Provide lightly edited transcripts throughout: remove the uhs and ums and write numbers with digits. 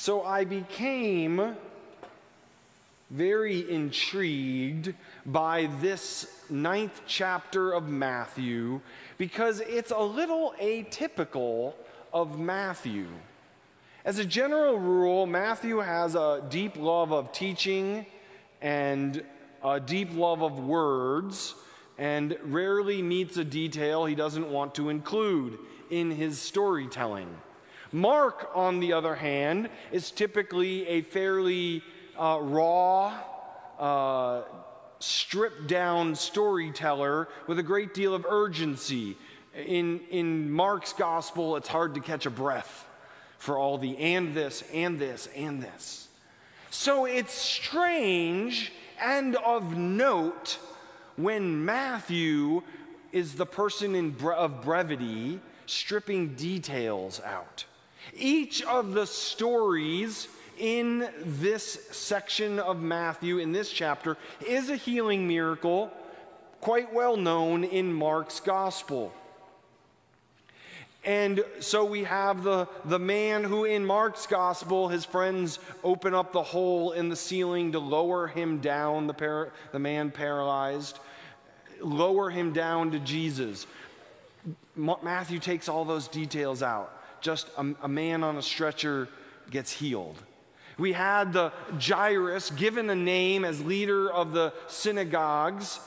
So I became very intrigued by this 9th chapter of Matthew because it's a little atypical of Matthew. As a general rule, Matthew has a deep love of teaching and a deep love of words, and rarely meets a detail he doesn't want to include in his storytelling. Mark, on the other hand, is typically a fairly raw, stripped-down storyteller with a great deal of urgency. In Mark's gospel, it's hard to catch a breath for all the and this, and this, and this. So it's strange and of note when Matthew is the person of brevity, stripping details out. Each of the stories in this section of Matthew, in this chapter, is a healing miracle quite well known in Mark's gospel. And so we have the man who in Mark's gospel, his friends open up the hole in the ceiling to lower him down, the man paralyzed, lower him down to Jesus. Matthew takes all those details out. Just a man on a stretcher gets healed. We had the Jairus, given a name as leader of the synagogues,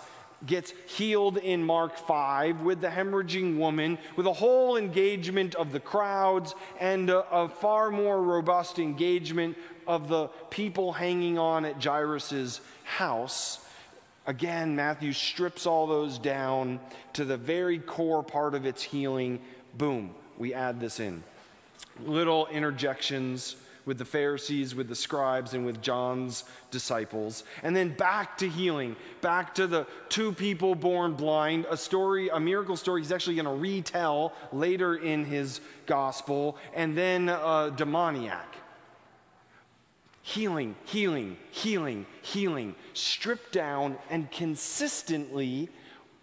gets healed in Mark 5 with the hemorrhaging woman, with a whole engagement of the crowds and a far more robust engagement of the people hanging on at Jairus' house. Again, Matthew strips all those down to the very core part of its healing. Boom, we add this in. Little interjections with the Pharisees, with the scribes, and with John's disciples. And then back to healing, back to the 2 people born blind, a miracle story he's actually going to retell later in his gospel, and then a demoniac. Healing, healing, healing, healing, stripped down, and consistently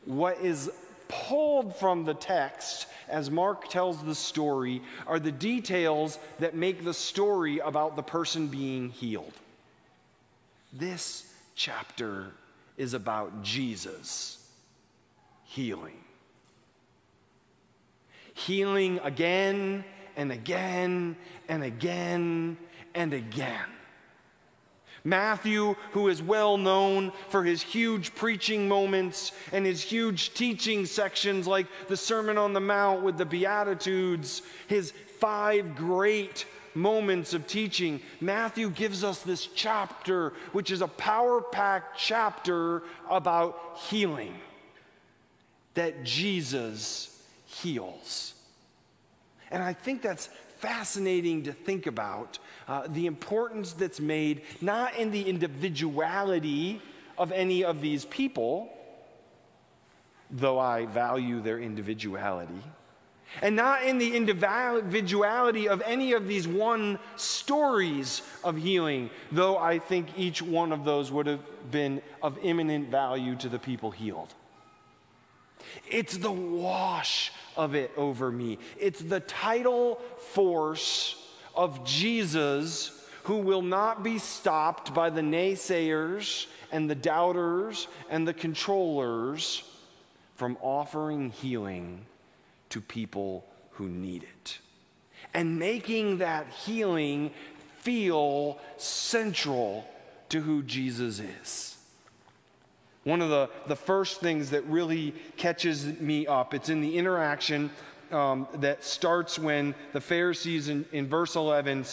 what is pulled from the text as Mark tells the story are the details that make the story about the person being healed. This chapter is about Jesus healing. Healing again and again and again and again. Matthew, who is well known for his huge preaching moments and his huge teaching sections like the Sermon on the Mount with the Beatitudes, his 5 great moments of teaching, Matthew gives us this chapter, which is a power-packed chapter about healing, that Jesus heals. And I think that's fascinating to think about, the importance that's made not in the individuality of any of these people, though I value their individuality, and not in the individuality of any of these one stories of healing, though I think each one of those would have been of eminent value to the people healed. It's the wash of it over me. It's the tidal force of Jesus who will not be stopped by the naysayers and the doubters and the controllers from offering healing to people who need it, and making that healing feel central to who Jesus is. One of the first things that really catches me up, it's in the interaction that starts when the Pharisees in verse 11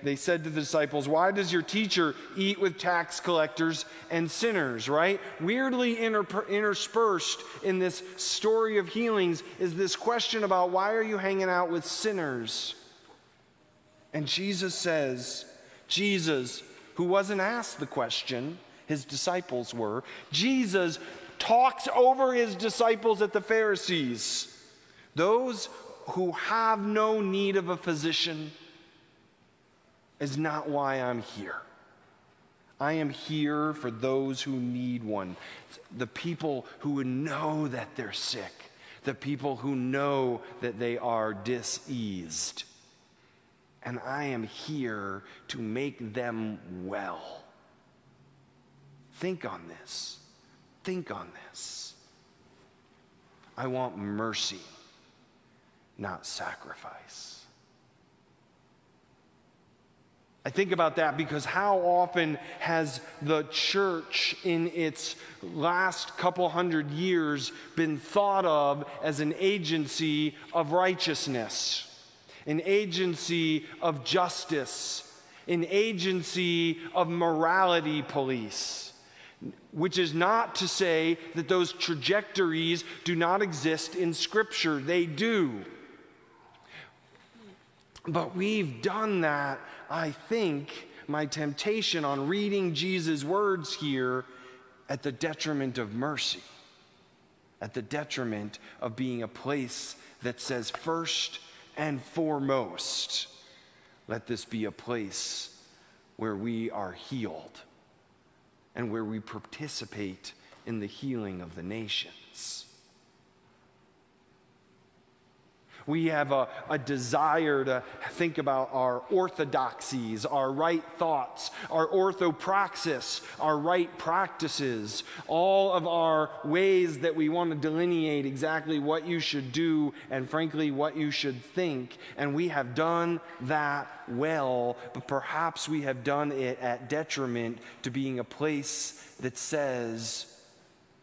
they said to the disciples, "Why does your teacher eat with tax collectors and sinners?" Right? Weirdly interspersed in this story of healings is this question about, why are you hanging out with sinners? And Jesus says, Jesus, who wasn't asked the question, his disciples were, Jesus talks over his disciples at the Pharisees. Those who have no need of a physician is not why I'm here. I am here for those who need one. The people who know that they're sick. The people who know that they are diseased. and I am here to make them well. Think on this. Think on this. I want mercy, not sacrifice. I think about that because how often has the church in its last couple hundred years been thought of as an agency of righteousness, an agency of justice, an agency of morality police, which is not to say that those trajectories do not exist in Scripture. They do. But we've done that, I think, my temptation on reading Jesus' words here, at the detriment of mercy, at the detriment of being a place that says first and foremost, let this be a place where we are healed and where we participate in the healing of the nations. We have a desire to think about our orthodoxies, our right thoughts, our orthopraxis, our right practices, all of our ways that we want to delineate exactly what you should do and, frankly, what you should think. And we have done that well, but perhaps we have done it at detriment to being a place that says,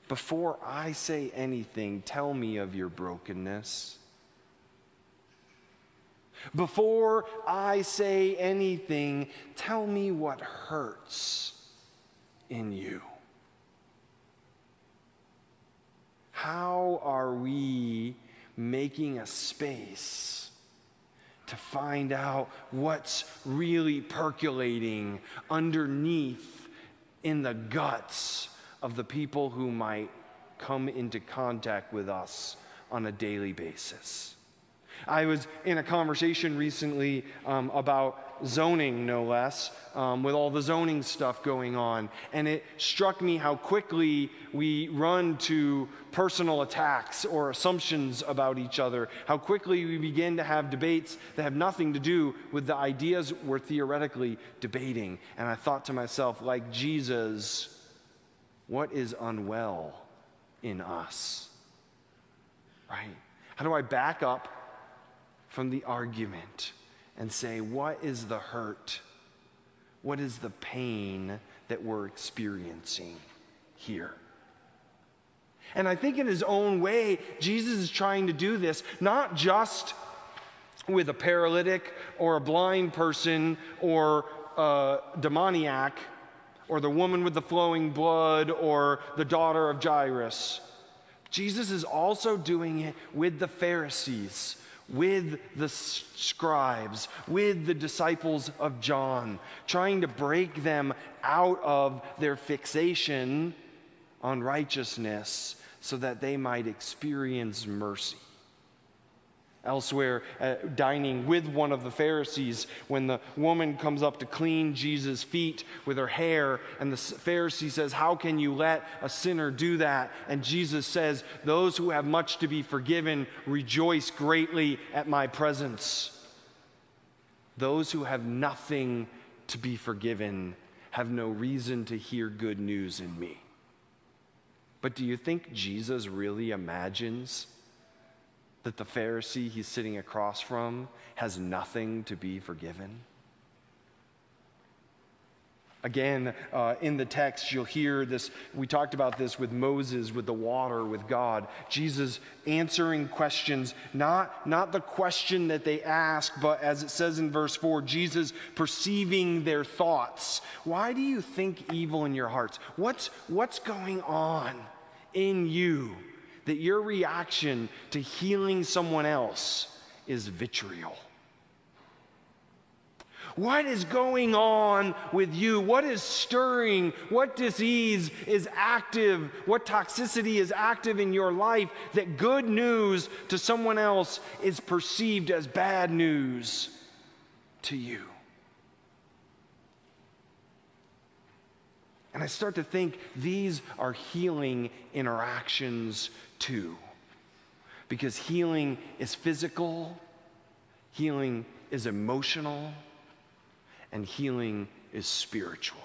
before I say anything, tell me of your brokenness. Before I say anything, tell me what hurts in you. How are we making a space to find out what's really percolating underneath in the guts of the people who might come into contact with us on a daily basis? I was in a conversation recently about zoning, no less, with all the zoning stuff going on. And it struck me how quickly we run to personal attacks or assumptions about each other, how quickly we begin to have debates that have nothing to do with the ideas we're theoretically debating. And I thought to myself, like Jesus, what is unwell in us? Right? How do I back up from the argument and say, what is the hurt? What is the pain that we're experiencing here? And I think in his own way, Jesus is trying to do this, not just with a paralytic or a blind person or a demoniac or the woman with the flowing blood or the daughter of Jairus. Jesus is also doing it with the Pharisees, with the scribes, with the disciples of John, trying to break them out of their fixation on righteousness so that they might experience mercy. Elsewhere, dining with one of the Pharisees, when the woman comes up to clean Jesus' feet with her hair, and the Pharisee says, "How can you let a sinner do that?" And Jesus says, "Those who have much to be forgiven rejoice greatly at my presence. Those who have nothing to be forgiven have no reason to hear good news in me." But do you think Jesus really imagines that the Pharisee he's sitting across from has nothing to be forgiven? Again, in the text, you'll hear this. We talked about this with Moses, with the water, with God. Jesus answering questions, not the question that they ask, but as it says in verse 4, Jesus perceiving their thoughts. Why do you think evil in your hearts? What's going on in you that your reaction to healing someone else is vitriol? What is going on with you? What is stirring? What disease is active? What toxicity is active in your life that good news to someone else is perceived as bad news to you? And I start to think these are healing interactions too. Because healing is physical, healing is emotional and healing is spiritual.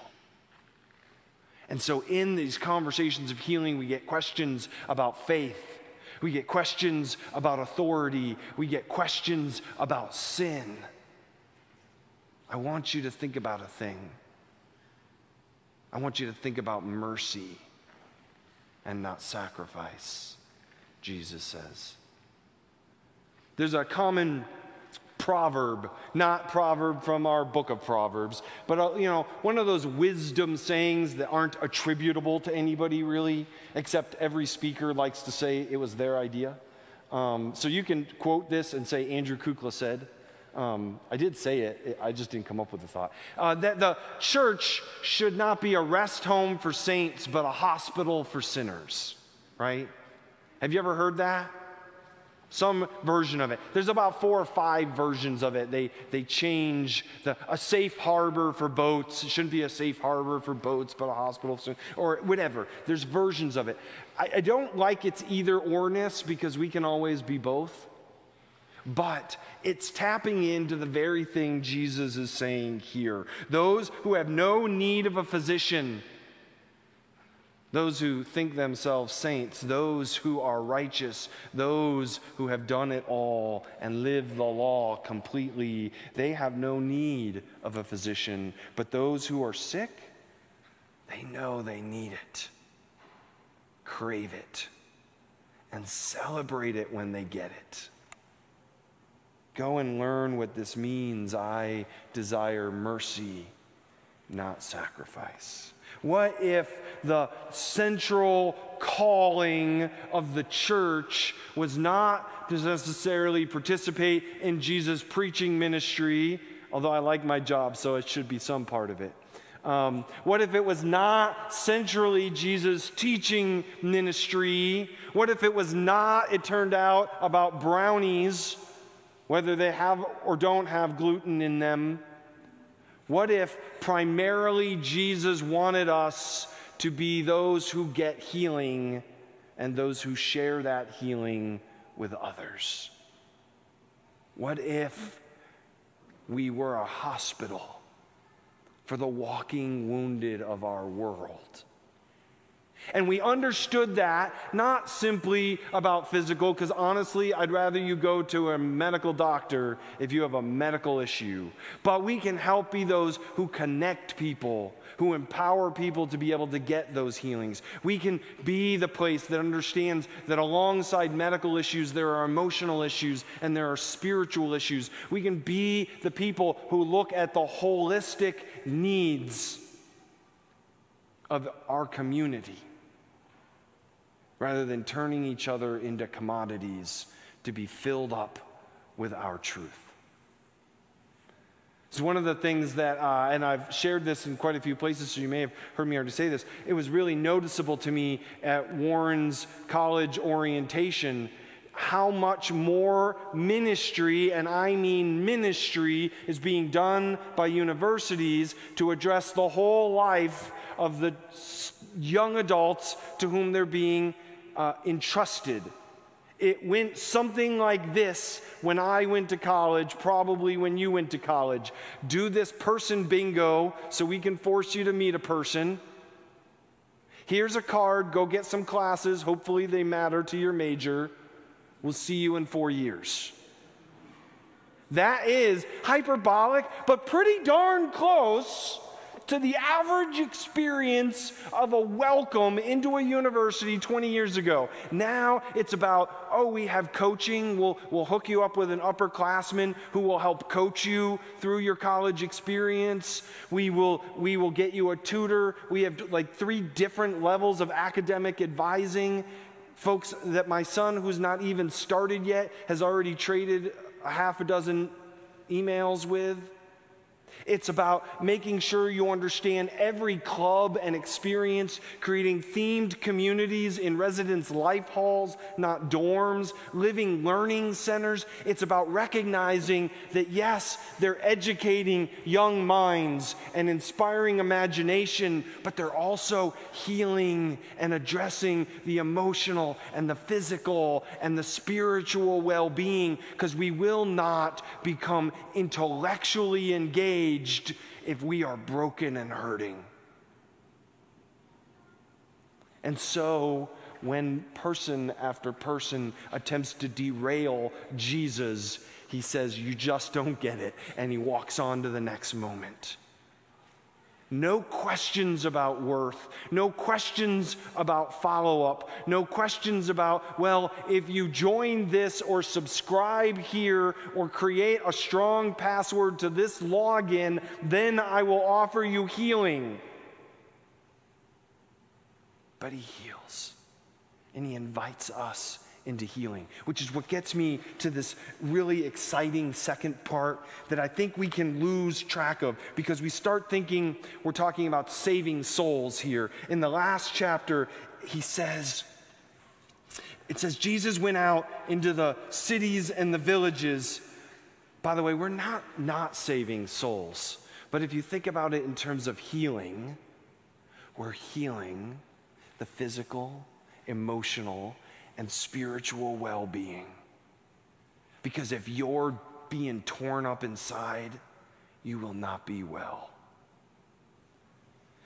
And so in these conversations of healing, we get questions about faith. We get questions about authority. We get questions about sin. I want you to think about a thing. I want you to think about mercy and not sacrifice, Jesus says. There's a common proverb, not proverb from our book of Proverbs, but one of those wisdom sayings that aren't attributable to anybody really, except every speaker likes to say it was their idea. So you can quote this and say Andrew Kukla said. I did say it, I just didn't come up with the thought. That the church should not be a rest home for saints, but a hospital for sinners, right? Have you ever heard that? Some version of it. There's about 4 or 5 versions of it. They change a safe harbor for boats. It shouldn't be a safe harbor for boats, but a hospital, or whatever. There's versions of it. I don't like its either-orness because we can always be both. But it's tapping into the very thing Jesus is saying here. Those who have no need of a physician, those who think themselves saints, those who are righteous, those who have done it all and live the law completely, they have no need of a physician. But those who are sick, they know they need it, crave it, and celebrate it when they get it. Go and learn what this means. I desire mercy, not sacrifice. What if the central calling of the church was not to necessarily participate in Jesus' preaching ministry, although I like my job, so it should be some part of it. What if it was not centrally Jesus' teaching ministry? What if it was not, it turned out, about brownies, whether they have or don't have gluten in them? What if primarily Jesus wanted us to be those who get healing and those who share that healing with others? What if we were a hospital for the walking wounded of our world? And we understood that not simply about physical, because honestly, I'd rather you go to a medical doctor if you have a medical issue. But we can help be those who connect people, who empower people to be able to get those healings. We can be the place that understands that alongside medical issues, there are emotional issues and there are spiritual issues. We can be the people who look at the holistic needs of our community, rather than turning each other into commodities to be filled up with our truth. It's one of the things that, and I've shared this in quite a few places, so you may have heard me already say this, it was really noticeable to me at Warren's college orientation how much more ministry, and I mean ministry, is being done by universities to address the whole life of the young adults to whom they're being entrusted. It went something like this when I went to college, probably when you went to college. Do this person bingo so we can force you to meet a person. Here's a card, go get some classes, hopefully they matter to your major. We'll see you in 4 years. That is hyperbolic, but pretty darn close to the average experience of a welcome into a university 20 years ago. Now it's about, oh, we have coaching. We'll hook you up with an upperclassman who will help coach you through your college experience. We will get you a tutor. We have like 3 different levels of academic advising. Folks that my son, who's not even started yet, has already traded a half a dozen emails with. It's about making sure you understand every club and experience, creating themed communities in residence life halls, not dorms, living learning centers. It's about recognizing that, yes, they're educating young minds and inspiring imagination, but they're also healing and addressing the emotional and the physical and the spiritual well-being, because we will not become intellectually engaged if we are broken and hurting. And so, when person after person attempts to derail Jesus, he says, "You just don't get it," and he walks on to the next moment. No questions about worth, no questions about follow-up, no questions about, well, if you join this or subscribe here or create a strong password to this login, then I will offer you healing. But he heals, and he invites us into healing, which is what gets me to this really exciting second part that I think we can lose track of, because we start thinking we're talking about saving souls here. In the last chapter, it says Jesus went out into the cities and the villages. By the way, we're not saving souls, but if you think about it in terms of healing, we're healing the physical, emotional, and spiritual well-being. Because if you're being torn up inside, you will not be well.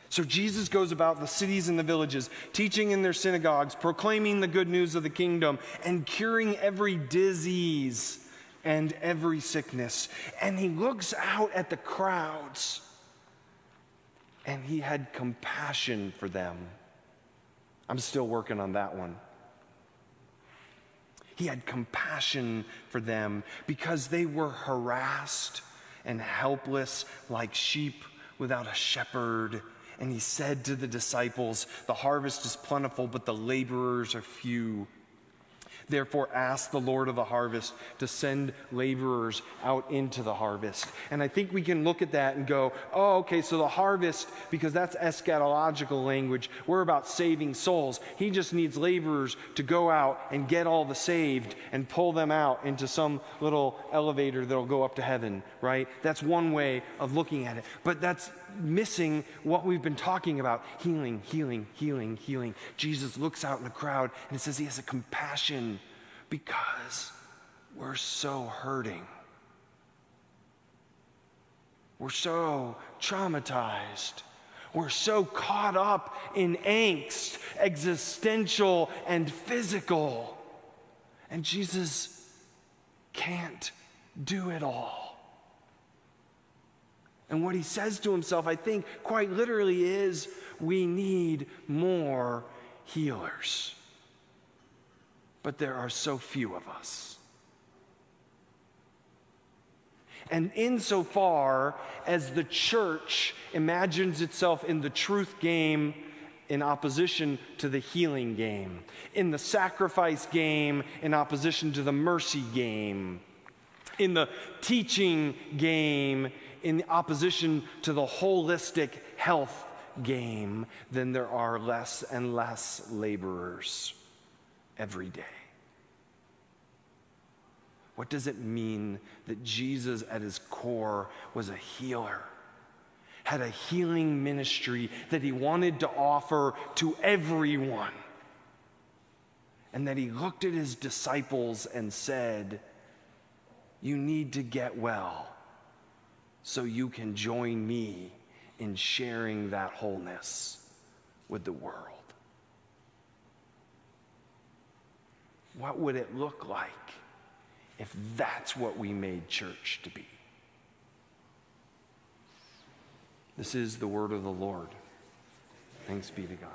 So Jesus goes about the cities and the villages, teaching in their synagogues, proclaiming the good news of the kingdom, and curing every disease and every sickness. And he looks out at the crowds, and he had compassion for them. I'm still working on that one. He had compassion for them because they were harassed and helpless like sheep without a shepherd. And he said to the disciples, "The harvest is plentiful, but the laborers are few. Therefore, ask the Lord of the harvest to send laborers out into the harvest." And I think we can look at that and go, oh, okay, so the harvest, because that's eschatological language, we're about saving souls. He just needs laborers to go out and get all the saved and pull them out into some little elevator that'll go up to heaven, right? That's one way of looking at it. But that's missing what we've been talking about. Healing, healing, healing, healing. Jesus looks out in the crowd and it says he has a compassion because we're so hurting. We're so traumatized. We're so caught up in angst, existential and physical. And Jesus can't do it all. And what he says to himself, I think, quite literally is, we need more healers. But there are so few of us. And insofar as the church imagines itself in the truth game in opposition to the healing game, in the sacrifice game in opposition to the mercy game, in the teaching game in opposition to the holistic health game, then there are less and less laborers every day. What does it mean that Jesus at his core was a healer, had a healing ministry that he wanted to offer to everyone, and that he looked at his disciples and said, "You need to get well so you can join me in sharing that wholeness with the world"? What would it look like if that's what we made church to be? This is the word of the Lord. Thanks be to God.